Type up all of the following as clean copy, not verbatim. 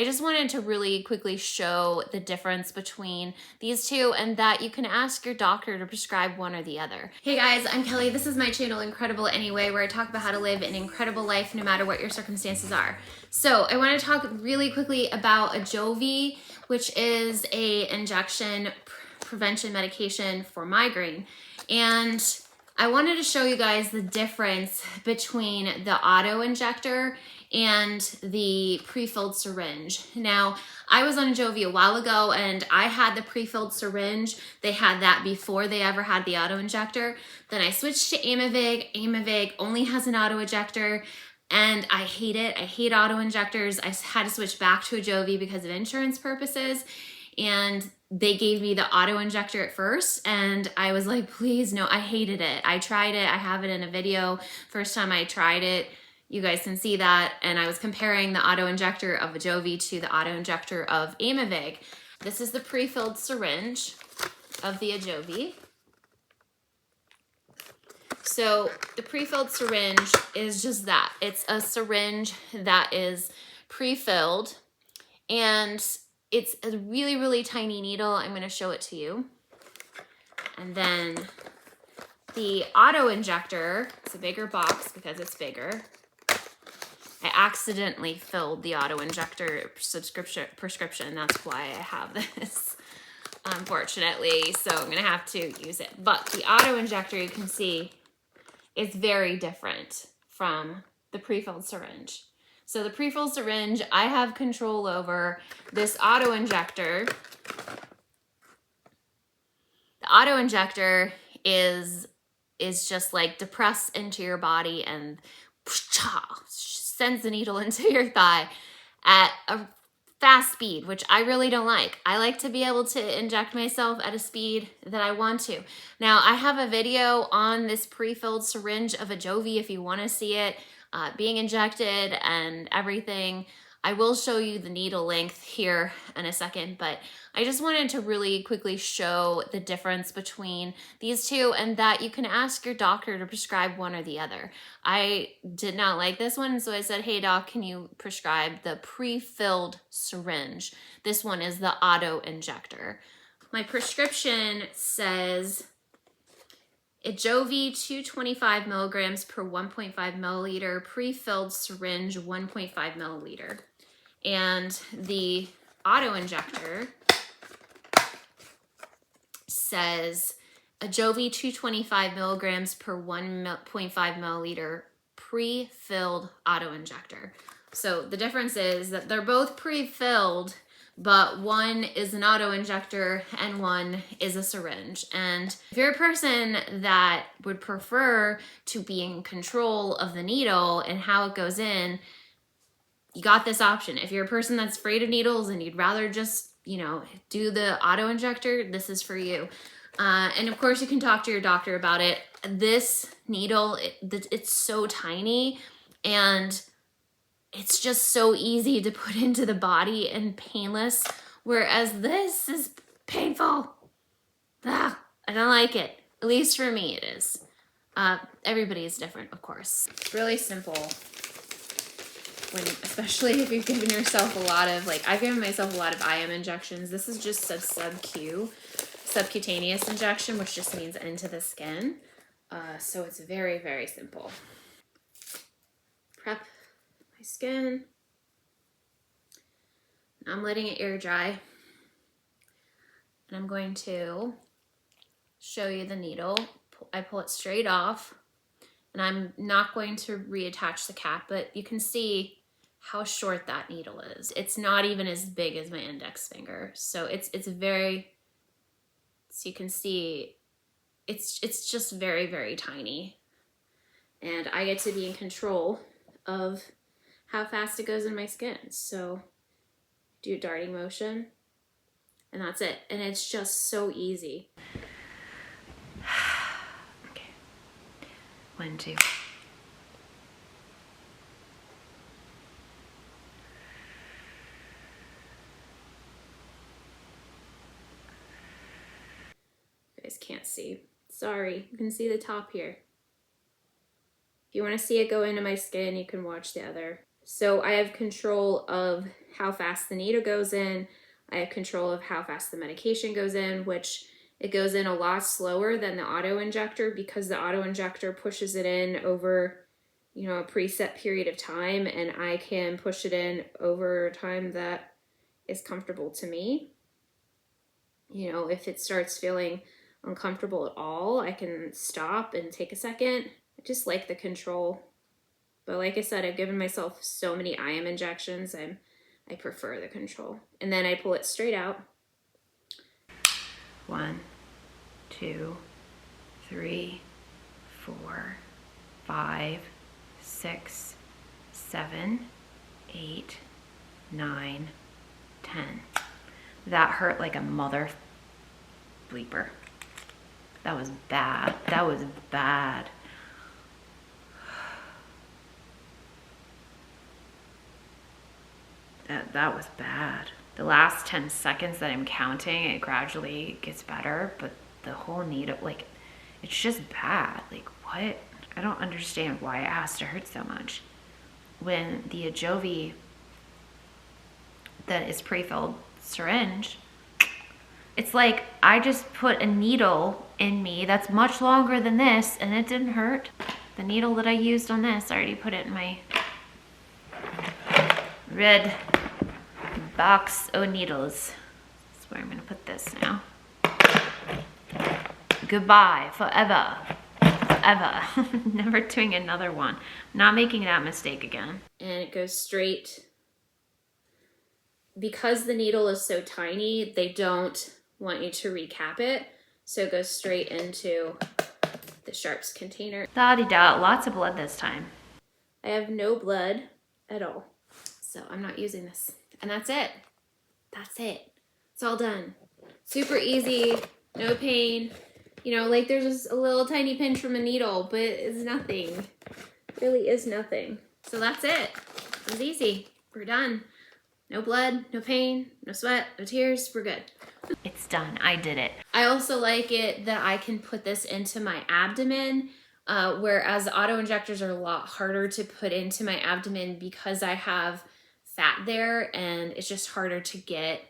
I just wanted to really quickly show the difference between these two and that you can ask your doctor to prescribe one or the other. Hey guys, I'm Kelly. This is my channel, Incredible Anyway, where I talk about how to live an incredible life no matter what your circumstances are. So I want to talk really quickly about Ajovy, which is a injection prevention medication for migraine. And I wanted to show you guys the difference between the auto-injector and the prefilled syringe. Now, I was on Ajovy a while ago and I had the prefilled syringe. They had that before they ever had the auto-injector. Then I switched to Aimovig. Aimovig only has an auto-injector and I hate it. I hate auto-injectors. I had to switch back to Ajovy because of insurance purposes. And they gave me the auto-injector at first and I was like, please, no, I hated it. I tried it. I have it in a video. First time I tried it, you guys can see that. And I was comparing the auto-injector of Ajovy to the auto-injector of Aimovig. This is the prefilled syringe of the Ajovy. So the prefilled syringe is just that. It's a syringe that is pre-filled and it's a really, really tiny needle. I'm going to show it to you. And then the auto-injector, it's a bigger box because it's bigger. I accidentally filled the auto-injector prescription. That's why I have this, unfortunately. So I'm going to have to use it. But the auto-injector, you can see, is very different from the prefilled syringe. So the prefilled syringe, I have control over. This auto-injector, the auto-injector is just like depressed into your body and sends the needle into your thigh at a fast speed, which I really don't like. I like to be able to inject myself at a speed that I want to. Now, I have a video on this prefilled syringe of Ajovy if you want to see it. Being injected and everything. I will show you the needle length here in a second, but I just wanted to really quickly show the difference between these two and that you can ask your doctor to prescribe one or the other. I did not like this one, so I said, hey doc, can you prescribe the pre-filled syringe? This one is the auto-injector. My prescription says Ajovy 225 milligrams per 1.5 milliliter, pre-filled syringe 1.5 milliliter. And the auto-injector says Ajovy 225 milligrams per 1.5 milliliter, pre-filled auto-injector. So the difference is that they're both pre-filled, but one is an auto-injector and one is a syringe. And if you're a person that would prefer to be in control of the needle and how it goes in, you got this option. If you're a person that's afraid of needles and you'd rather just, you know, do the auto-injector, this is for you. And of course you can talk to your doctor about it. This needle, it's so tiny and it's just so easy to put into the body and painless, whereas this is painful. I don't like it. At least for me it is. Everybody is different, of course. It's really simple, especially if you've given yourself a lot of, like, I've given myself a lot of IM injections. This is just a subcutaneous injection, which just means into the skin. So it's very, very simple. Prep my skin. I'm letting it air dry. And I'm going to show you the needle. I pull it straight off. And I'm not going to reattach the cap, but you can see how short that needle is. It's not even as big as my index finger. So it's very, so you can see, it's just very, very tiny. And I get to be in control of how fast it goes in my skin. So do a darting motion and that's it. And it's just so easy. Okay. 1, 2. You guys can't see. Sorry, you can see the top here. If you want to see it go into my skin, you can watch the other. So I have control of how fast the needle goes in. I have control of how fast the medication goes in, which it goes in a lot slower than the auto-injector because the auto-injector pushes it in over, you know, a preset period of time, and I can push it in over time that is comfortable to me. You know, if it starts feeling uncomfortable at all, I can stop and take a second. I just like the control. But like I said, I've given myself so many IM injections, I prefer the control. And then I pull it straight out. 1, 2, 3, 4, 5, 6, 7, 8, 9, 10. That hurt like a mother bleeper. That was bad. That was bad. That was bad. The last 10 seconds that I'm counting, it gradually gets better, but the whole needle, like, it's just bad. Like, what? I don't understand why it has to hurt so much. When the Ajovy that is prefilled syringe, it's like I just put a needle in me that's much longer than this, and it didn't hurt. The needle that I used on this, I already put it in my red box of needles. That's where I'm gonna put this now. Goodbye, forever, forever. Never doing another one. Not making that mistake again. And it goes straight. Because the needle is so tiny, they don't want you to recap it. So it goes straight into the sharps container. Da-de-da, lots of blood this time. I have no blood at all. So I'm not using this. And that's it. That's it. It's all done. Super easy, no pain. You know, like there's just a little tiny pinch from a needle, but it's nothing. It really is nothing. So that's it. It was easy. We're done. No blood, no pain, no sweat, no tears. We're good. It's done. I did it. I also like it that I can put this into my abdomen, whereas auto-injectors are a lot harder to put into my abdomen because I have fat there, and it's just harder to get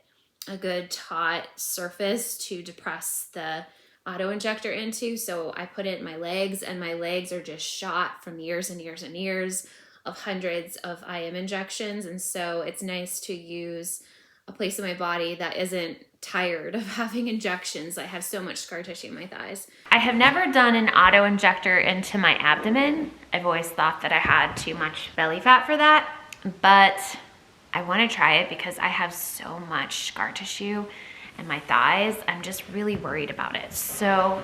a good taut surface to depress the auto-injector into. So I put it in my legs, and my legs are just shot from years and years and years of hundreds of IM injections. And so it's nice to use a place in my body that isn't tired of having injections. I have so much scar tissue in my thighs. I have never done an auto-injector into my abdomen. I've always thought that I had too much belly fat for that, but I want to try it because I have so much scar tissue in my thighs. I'm just really worried about it. So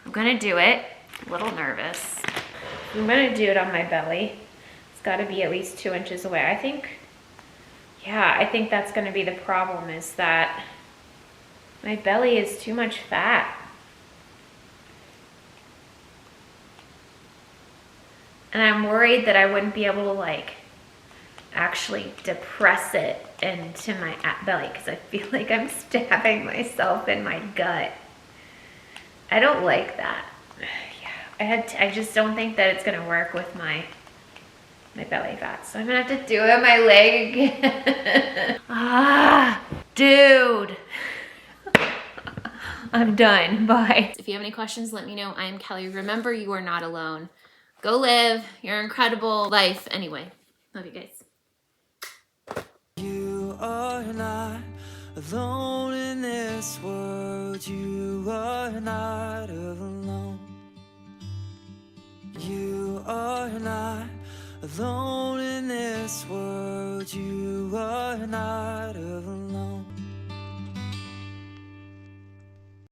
I'm gonna do it. A little nervous. I'm gonna do it on my belly. It's gotta be at least 2 inches away. I think that's gonna be the problem, is that my belly is too much fat. And I'm worried that I wouldn't be able to like actually depress it into my belly because I feel like I'm stabbing myself in my gut. I don't like that. Yeah, I just don't think that it's gonna work with my belly fat. So I'm gonna have to do it on my leg again. Ah, dude. I'm done. Bye. If you have any questions, let me know. I am Kelly. Remember, you are not alone. Go live your incredible life. Anyway, love you guys. You are not alone in this world. You are not alone. You are not alone in this world. You are not alone.